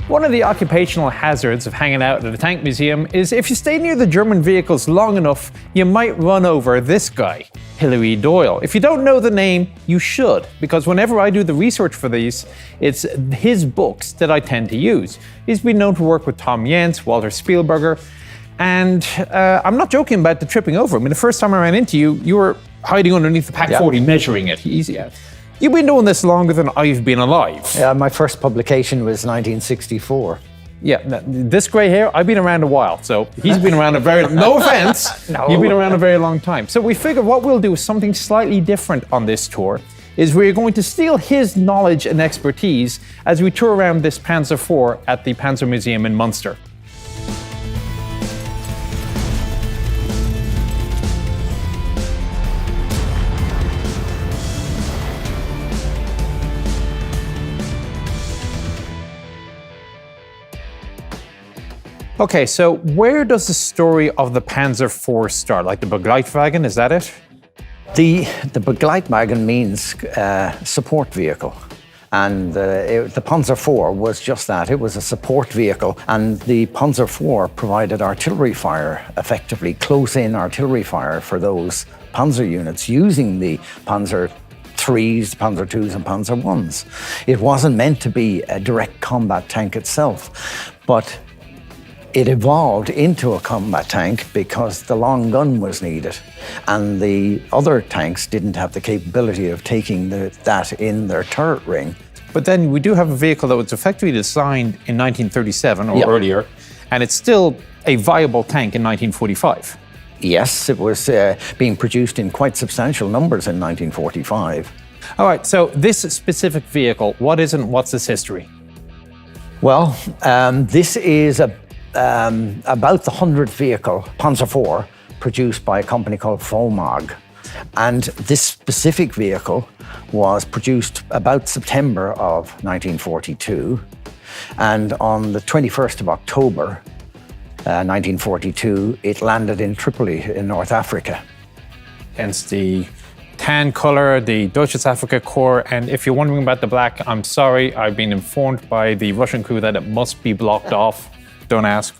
One of the occupational hazards of hanging out at a tank museum is if you stay near the German vehicles long enough, you might run over this guy, Hilary Doyle. If you don't know the name, you should, because whenever I do the research for these, it's his books that I tend to use. He's been known to work with Tom Jens, Walter Spielberger, and I'm not joking about the tripping over. I mean, the first time I ran into you, you were hiding underneath the Pack 40 measuring it. You've been doing this longer than I've been alive. Yeah, my first publication was 1964. Yeah, this grey hair, I've been around a while, so he's been around a very, no offense, you've been around a very long time. So we figured what we'll do is something slightly different on this tour, is we're going to steal his knowledge and expertise as we tour around this Panzer IV at the Panzer Museum in Munster. Okay, so where does the story of the Panzer IV start? Like the Begleitwagen, is that it? The Begleitwagen means support vehicle. And the Panzer IV was just that. It was a support vehicle. And the Panzer IV provided artillery fire, effectively close-in artillery fire for those Panzer units using the Panzer IIIs, Panzer IIs and Panzer Is. It wasn't meant to be a direct combat tank itself, but it evolved into a combat tank because the long gun was needed, and the other tanks didn't have the capability of taking that in their turret ring. But then we do have a vehicle that was effectively designed in 1937 or earlier, and it's still a viable tank in 1945. Yes, it was being produced in quite substantial numbers in 1945. All right, so this specific vehicle, what is and what's its history? Well, this is about the 100th vehicle, Panzer IV, produced by a company called Volmag. And this specific vehicle was produced about September of 1942. And on the 21st of October, 1942, it landed in Tripoli in North Africa. Hence the tan color, the Deutsches Afrika Korps, and if you're wondering about the black, I'm sorry, I've been informed by the Russian crew that it must be blocked off. Don't ask.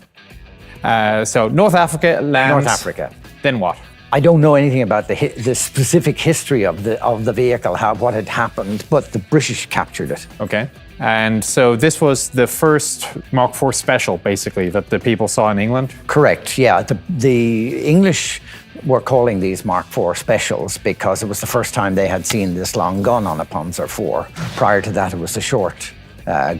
So North Africa lands. North Africa. Then what? I don't know anything about the specific history of the vehicle, what had happened, but the British captured it. Okay. And so this was the first Mark IV special, basically, that the people saw in England? Correct, yeah. The English were calling these Mark IV specials because it was the first time they had seen this long gun on a Panzer IV. Prior to that, it was a short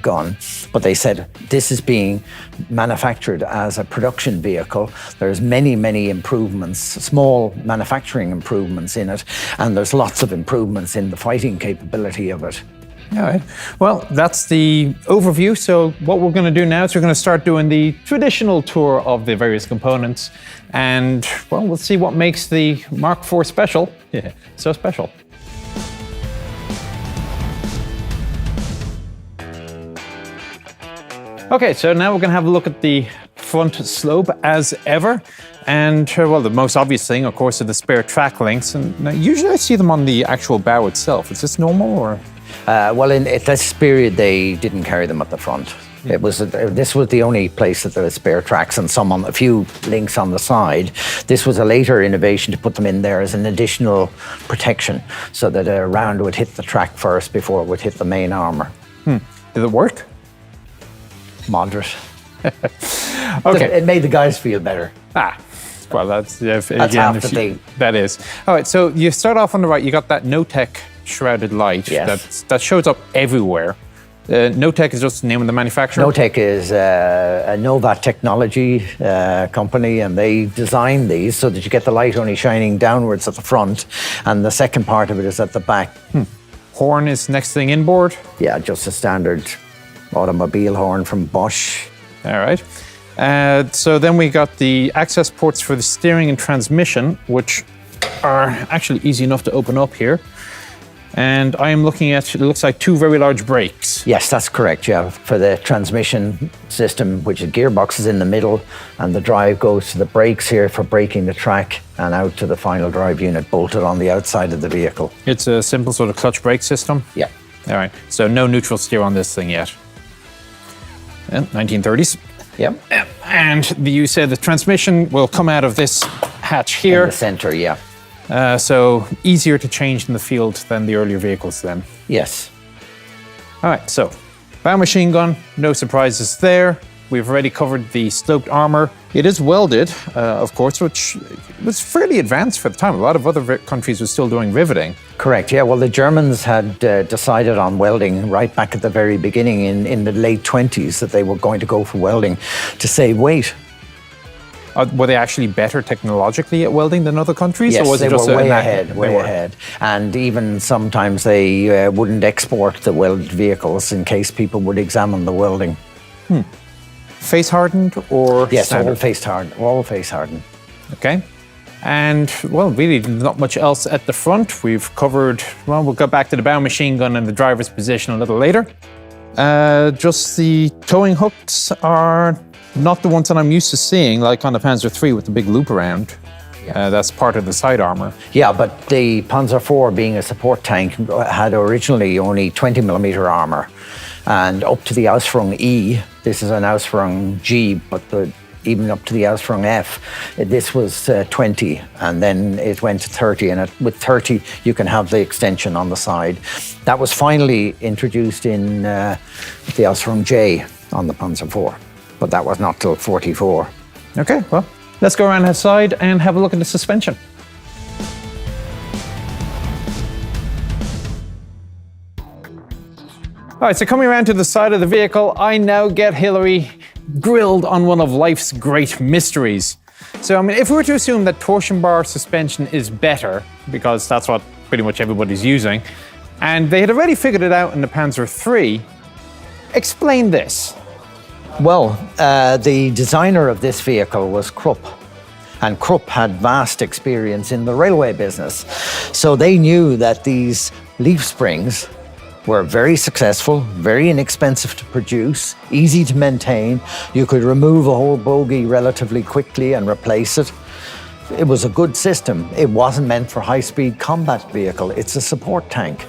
gun, but they said this is being manufactured as a production vehicle. There's many improvements, small manufacturing improvements in it, and there's lots of improvements in the fighting capability of it. All right. Well, that's the overview. So what we're going to do now is we're going to start doing the traditional tour of the various components, and well, we'll see what makes the Mark IV special so special. Okay, so now we're going to have a look at the front slope as ever. And well, the most obvious thing, of course, are the spare track links. And now, usually I see them on the actual bow itself. Is this normal or? Well, at this period, they didn't carry them at the front. It was this was the only place that there was spare tracks and a few links on the side. This was a later innovation to put them in there as an additional protection, so that a round would hit the track first before it would hit the main armour. Did it work? Moderate. Okay. It made the guys feel better. Well, that's half the thing. That is. All right, so you start off on the right, you got that Notec shrouded light that shows up everywhere. Notec is just the name of the manufacturer? Notec is a Novat technology company, and they designed these so that you get the light only shining downwards at the front, and the second part of it is at the back. Horn is next thing inboard? Yeah, just a standard automobile horn from Bosch. All right. So then we got the access ports for the steering and transmission, which are actually easy enough to open up here. And I am looking at, it looks like two very large brakes. Yes, that's correct, yeah. For the transmission system, which is gearboxes in the middle, and the drive goes to the brakes here for braking the track and out to the final drive unit bolted on the outside of the vehicle. It's a simple sort of clutch brake system? Yeah. All right, so no neutral steer on this thing yet. 1930s. Yep. And you said the transmission will come out of this hatch here. In the center, yeah. So easier to change in the field than the earlier vehicles then. Yes. All right, so bow machine gun, no surprises there. We've already covered the sloped armor. It is welded, of course, which was fairly advanced for the time. A lot of other countries were still doing riveting. Correct, yeah. Well, the Germans had decided on welding right back at the very beginning in the late 20s that they were going to go for welding to save weight. Were they actually better technologically at welding than other countries? Yes, or was they it just were way way ahead. And even sometimes they wouldn't export the welded vehicles in case people would examine the welding. Face hardened or yes, standard? all face hardened. Okay. And, well, really not much else at the front. We've covered, well, we'll go back to the bow machine gun and the driver's position a little later. Just the towing hooks are not the ones that I'm used to seeing, like on the Panzer III with the big loop around. That's part of the side armor. Yeah, but the Panzer IV, being a support tank, had originally only 20 millimeter armor. And up to the Ausführung E, this is an Ausführung G, but even up to the Ausführung F, this was 20, and then it went to 30, and with 30 you can have the extension on the side. That was finally introduced in the Ausführung J on the Panzer IV, but that was not till 44. Okay, well, let's go around outside and have a look at the suspension. All right, so coming around to the side of the vehicle, I now get Hillary grilled on one of life's great mysteries. So, I mean, if we were to assume that torsion bar suspension is better, because that's what pretty much everybody's using, and they had already figured it out in the Panzer III, explain this. Well, the designer of this vehicle was Krupp, and Krupp had vast experience in the railway business. So they knew that these leaf springs were very successful, very inexpensive to produce, easy to maintain. You could remove a whole bogie relatively quickly and replace it. It was a good system. It wasn't meant for high-speed combat vehicle. It's a support tank.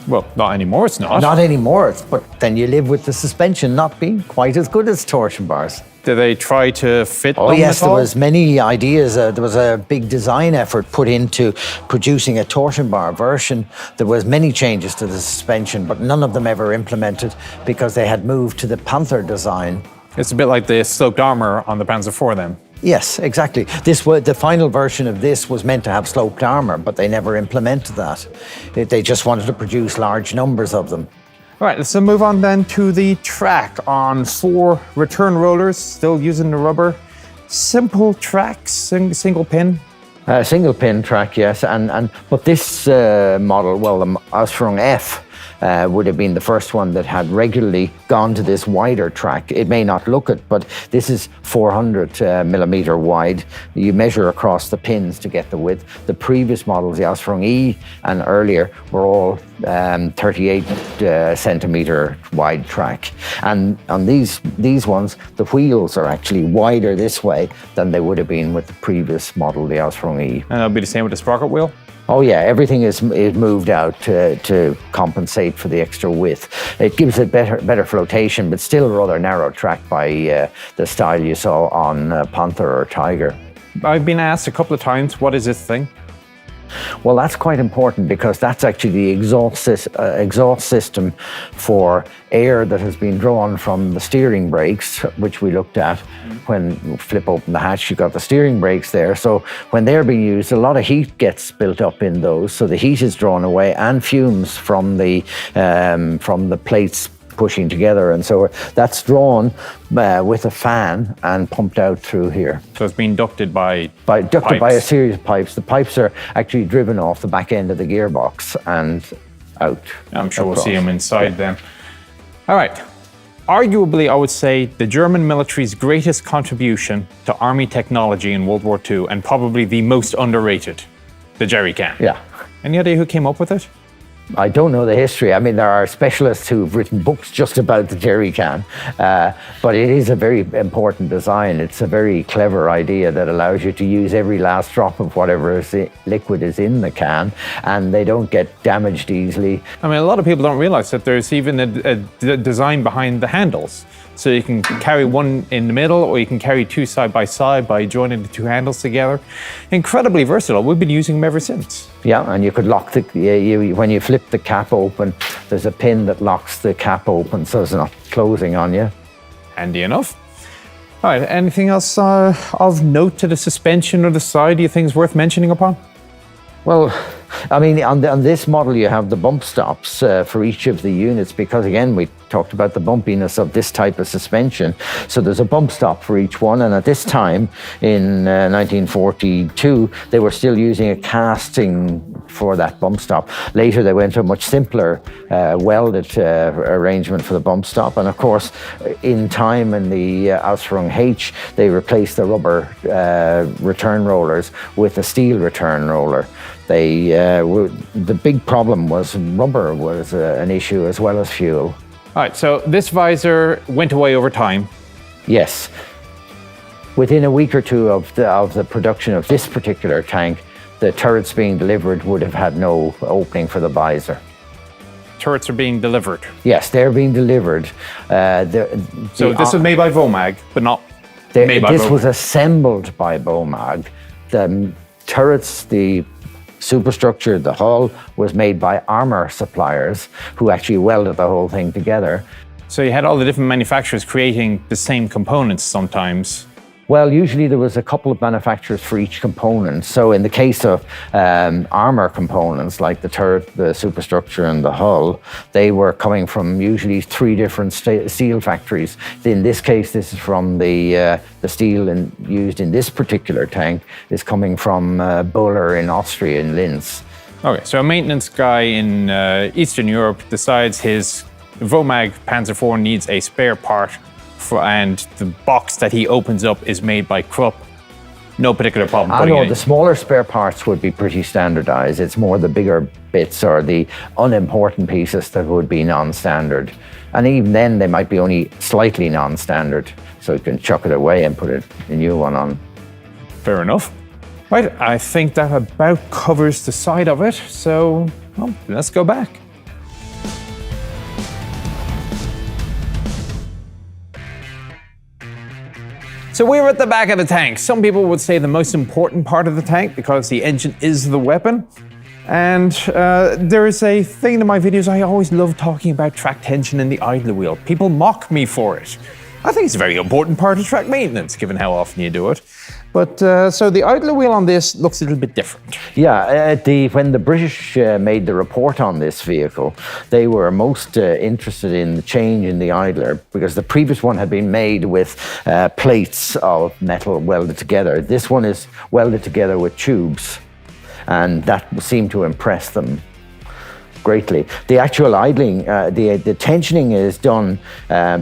Well, not anymore, it's not. Not anymore, but then you live with the suspension not being quite as good as torsion bars. Did they try to fit them yes, at all? there was many ideas. There was a big design effort put into producing a torsion bar version. There was many changes to the suspension, but none of them ever implemented because they had moved to the Panzer design. It's a bit like the sloped armor on the Panzer IV then. Yes, exactly. The final version of this was meant to have sloped armor, but they never implemented that. They just wanted to produce large numbers of them. All right, let's move on then to the track on 4 return rollers, still using the rubber. Simple tracks, single pin. Single pin track, yes. But this model, well, the Ausführung F, would have been the first one that had regularly gone to this wider track. It may not look it, but this is 400 millimeter wide. You measure across the pins to get the width. The previous models, the Ausführung E and earlier, were all 38 centimeter wide track. And on these ones, the wheels are actually wider this way than they would have been with the previous model, the Ausführung E. And it'll be the same with the sprocket wheel? Oh yeah, everything is moved out to compensate for the extra width. It gives it better flotation, but still a rather narrow track by the style you saw on Panther or Tiger. I've been asked a couple of times, what is this thing? Well, that's quite important because that's actually the exhaust system for air that has been drawn from the steering brakes, which we looked at. When you flip open the hatch, you've got the steering brakes there. So when they're being used, a lot of heat gets built up in those. So the heat is drawn away and fumes from the plates pushing together, and so that's drawn with a fan and pumped out through here. So it's being ducted by a series of pipes. The pipes are actually driven off the back end of the gearbox and out. I'm sure we'll see them inside then. All right. Arguably, I would say the German military's greatest contribution to army technology in World War II, and probably the most underrated, the jerry can. Yeah. Any idea who came up with it? I don't know the history. I mean, there are specialists who've written books just about the jerry can, but it is a very important design. It's a very clever idea that allows you to use every last drop of whatever liquid is in the can, and they don't get damaged easily. I mean, a lot of people don't realize that there's even a design behind the handles. So you can carry one in the middle, or you can carry two side by joining the two handles together. Incredibly versatile. We've been using them ever since. Yeah, and you could lock when you flip the cap open, there's a pin that locks the cap open so it's not closing on you. Handy enough. All right, anything else of note to the suspension or the side you think is worth mentioning upon? Well, I mean, on this model, you have the bump stops for each of the units because, again, we talked about the bumpiness of this type of suspension. So there's a bump stop for each one. And at this time, in 1942, they were still using a casting for that bump stop. Later, they went to a much simpler welded arrangement for the bump stop. And of course, in time, in the Ausführung H, they replaced the rubber return rollers with a steel return roller. The big problem was rubber was an issue as well as fuel. All right, so this visor went away over time. Yes. Within a week or two of the production of this particular tank, the turrets being delivered would have had no opening for the visor. Turrets are being delivered. Yes, they're being delivered. So this was made by Vomag, but not made by This Vomag. was assembled by Vomag. The turrets, the superstructure, the hull was made by armor suppliers who actually welded the whole thing together. So you had all the different manufacturers creating the same components sometimes. Well, usually there was a couple of manufacturers for each component. So in the case of armor components like the turret, the superstructure and the hull, they were coming from usually three different steel factories. In this case, this is from the steel used in this particular tank is coming from Buller in Austria, in Linz. Okay, so a maintenance guy in Eastern Europe decides his Vomag Panzer IV needs a spare part, and the box that he opens up is made by Krupp. No particular problem I putting know it in. the smaller spare parts would be pretty standardized. It's more the bigger bits or the unimportant pieces that would be non-standard. And even then, they might be only slightly non-standard. So you can chuck it away and put a new one on. Fair enough. Right, I think that about covers the side of it. So, well, let's go back. So we're at the back of the tank. Some people would say the most important part of the tank because the engine is the weapon. And there is a thing in my videos, I always love talking about track tension and the idler wheel. People mock me for it. I think it's a very important part of track maintenance, given how often you do it. But so the idler wheel on this looks a little bit different. Yeah, when the British made the report on this vehicle, they were most interested in the change in the idler because the previous one had been made with plates of metal welded together. This one is welded together with tubes, and that seemed to impress them greatly. The actual idling, the tensioning is done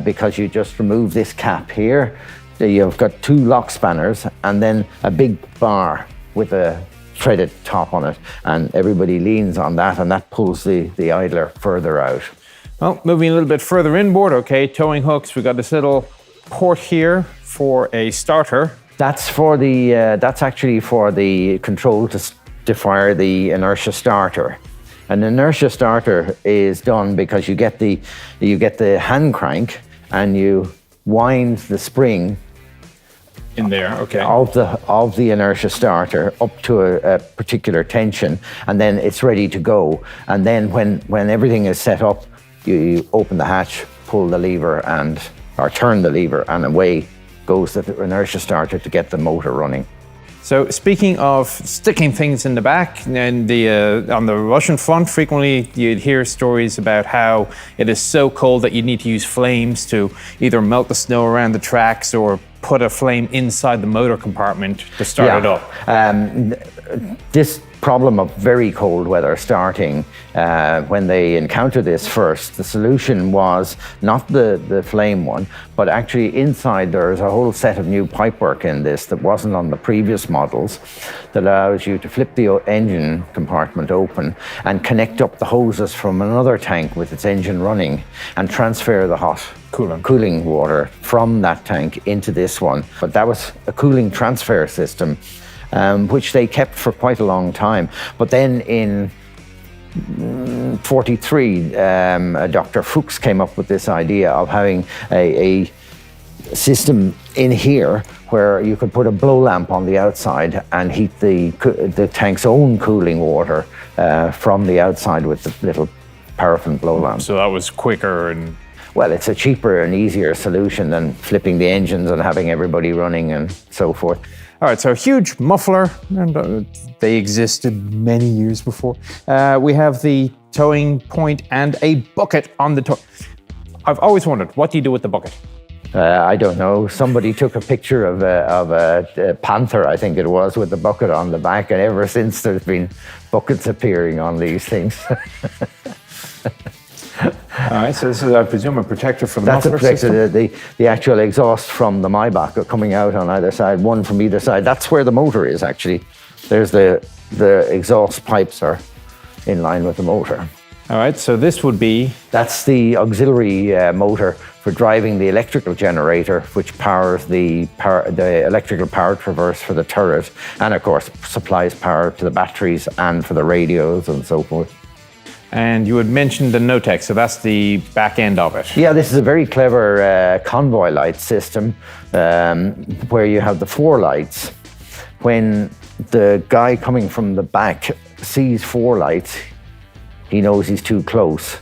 because you just remove this cap here. You've got two lock spanners and then a big bar with a threaded top on it, and everybody leans on that, and that pulls the idler further out. Well, moving a little bit further inboard, okay, towing hooks. We've got this little port here for a starter. That's for that's actually for the control to fire the inertia starter. An inertia starter is done because you get the hand crank and you wind the spring In there, okay. of the inertia starter up to a particular tension, and then it's ready to go. And then when everything is set up, you open the hatch, pull the lever or turn the lever, and away goes the inertia starter to get the motor running. So speaking of sticking things in the back, and on the Russian front, frequently you'd hear stories about how it is so cold that you need to use flames to either melt the snow around the tracks or put a flame inside the motor compartment to start it up. This problem of very cold weather starting, when they encountered this first, the solution was not the flame one, but actually inside there's a whole set of new pipework in this that wasn't on the previous models that allows you to flip the engine compartment open and connect up the hoses from another tank with its engine running and transfer the hot cooling water from that tank into this one. But that was a cooling transfer system, which they kept for quite a long time. But then in 43, Dr. Fuchs came up with this idea of having a system in here where you could put a blow lamp on the outside and heat the tank's own cooling water from the outside with the little paraffin blow lamp. So that was quicker and... Well, it's a cheaper and easier solution than flipping the engines and having everybody running and so forth. All right, so a huge muffler, and they existed many years before. We have the towing point and a bucket on the tow. I've always wondered, what do you do with the bucket? I don't know. Somebody took a picture of a Panzer, I think it was, with the bucket on the back, and ever since there's been buckets appearing on these things. All right, so this is, I presume, a protector from the That's a muffler protector, system? the actual exhaust from the Maybach are coming out on either side, one from either side. That's where the motor is, actually. There's the exhaust pipes are in line with the motor. All right, so this would be... That's the auxiliary motor for driving the electrical generator, which powers the electrical power traverse for the turret, and of course supplies power to the batteries and for the radios and so forth. And you had mentioned the Notec, so that's the back end of it. Yeah, this is a very clever convoy light system where you have the 4 lights. When the guy coming from the back sees 4 lights, he knows he's too close.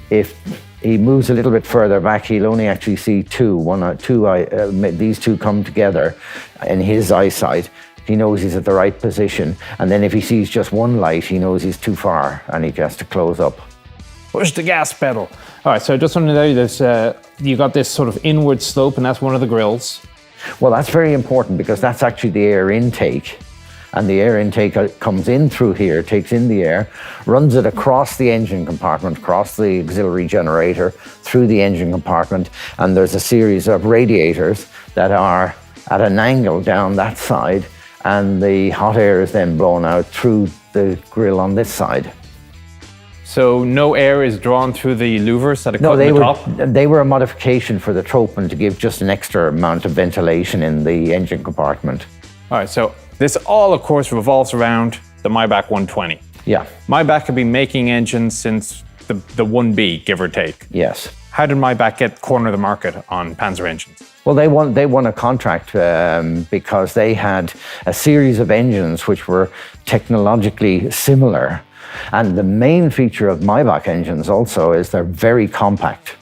If he moves a little bit further back, he'll only actually see 2. These 2 come together in his eyesight. He knows he's at the right position. And then if he sees just 1 light, he knows he's too far and he has to close up. Push the gas pedal. All right, so just want to know, you got this sort of inward slope, and that's one of the grills. Well, that's very important because that's actually the air intake. And the air intake comes in through here, takes in the air, runs it across the engine compartment, across the auxiliary generator, through the engine compartment. And there's a series of radiators that are at an angle down that side. And the hot air is then blown out through the grill on this side. So no air is drawn through the louvers that are cut in the top? They were a modification for the Tropen to give just an extra amount of ventilation in the engine compartment. All right, so this all, of course, revolves around the Maybach 120. Yeah. Maybach have been making engines since the 1B, give or take. Yes. How did Maybach get corner of the market on Panzer engines? Well, they won a contract because they had a series of engines which were technologically similar. And the main feature of Maybach engines also is they're very compact.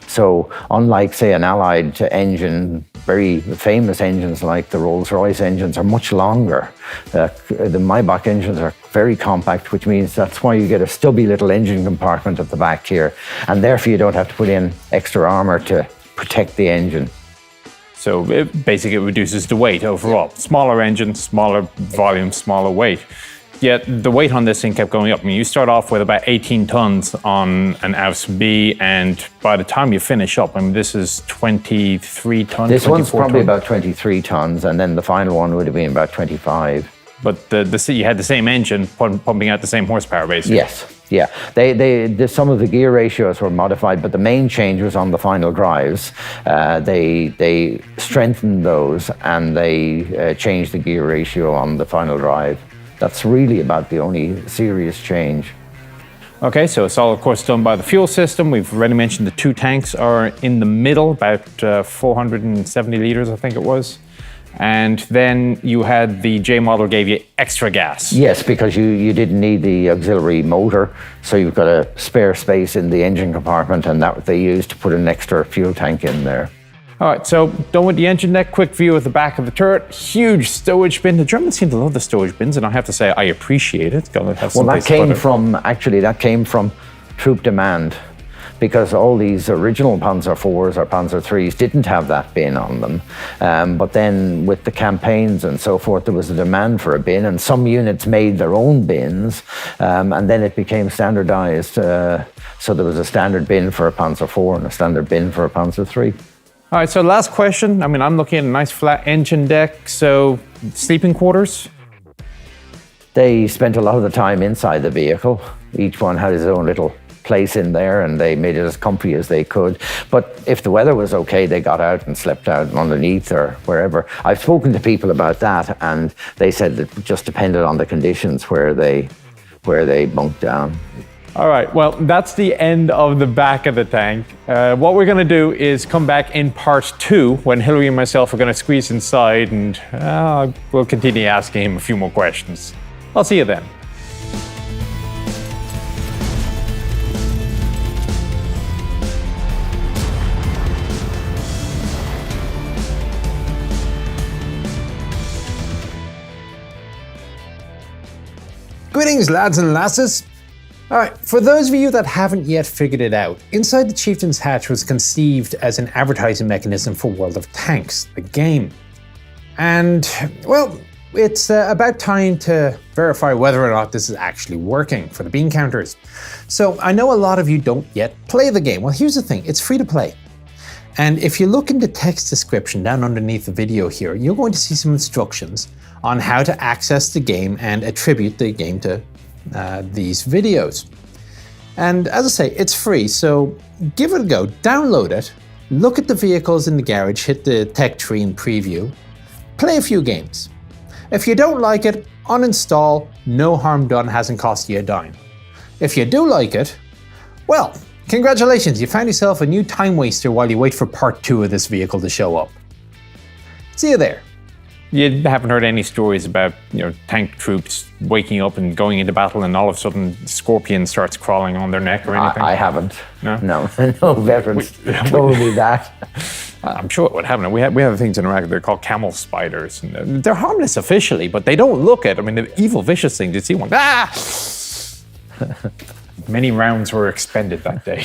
So unlike, say, an Allied engine, very famous engines like the Rolls-Royce engines are much longer. The Maybach engines are very compact, which means that's why you get a stubby little engine compartment at the back here. And therefore you don't have to put in extra armor to protect the engine. So basically it reduces the weight overall. Smaller engine, smaller volume, smaller weight. Yet the weight on this thing kept going up. I mean, you start off with about 18 tons on an Aus B, and by the time you finish up, I mean, this is 23 tons. This one's probably about 23 tons, and then the final one would have been about 25. But you had the same engine pumping out the same horsepower, basically. Yes, yeah. Some of the gear ratios were modified, but the main change was on the final drives. They strengthened those, and they changed the gear ratio on the final drive. That's really about the only serious change. Okay, so it's all, of course, done by the fuel system. We've already mentioned the 2 tanks are in the middle, about 470 litres, I think it was. And then you had the J model gave you extra gas. Yes, because you didn't need the auxiliary motor, so you've got a spare space in the engine compartment, and that they used to put an extra fuel tank in there. All right, so done with the engine deck, quick view of the back of the turret, huge stowage bin. The Germans seem to love the stowage bins, and I have to say I appreciate it. Well, that came from troop demand, because all these original Panzer IVs or Panzer IIIs didn't have that bin on them. But then with the campaigns and so forth, there was a demand for a bin, and some units made their own bins, and then it became standardized. So there was a standard bin for a Panzer IV and a standard bin for a Panzer III. All right, so last question. I mean, I'm looking at a nice flat engine deck, so sleeping quarters? They spent a lot of the time inside the vehicle. Each one had his own little place in there, and they made it as comfy as they could. But if the weather was okay, they got out and slept out underneath or wherever. I've spoken to people about that, and they said it just depended on the conditions where they bunked down. All right, well, that's the end of the back of the tank. What we're going to do is come back in part 2 when Hillary and myself are going to squeeze inside and we'll continue asking him a few more questions. I'll see you then. Greetings, lads and lasses. All right, for those of you that haven't yet figured it out, Inside the Chieftain's Hatch was conceived as an advertising mechanism for World of Tanks, the game. And, well, it's about time to verify whether or not this is actually working for the bean counters. So I know a lot of you don't yet play the game. Well, here's the thing, it's free to play. And if you look in the text description down underneath the video here, you're going to see some instructions on how to access the game and attribute the game to these videos. And as I say, it's free, so give it a go, download it, look at the vehicles in the garage, hit the tech tree and preview, play a few games. If you don't like it, uninstall, no harm done, hasn't cost you a dime. If you do like it, well, congratulations, you found yourself a new time waster while you wait for part 2 of this vehicle to show up. See you there. You haven't heard any stories about, tank troops waking up and going into battle and all of a sudden Scorpion starts crawling on their neck or anything? I haven't. No? No veterans told me that. I'm sure it would happen. We have things in Iraq, they're called camel spiders. And they're harmless officially, but they don't look at, the evil, vicious things. You see one, Many rounds were expended that day.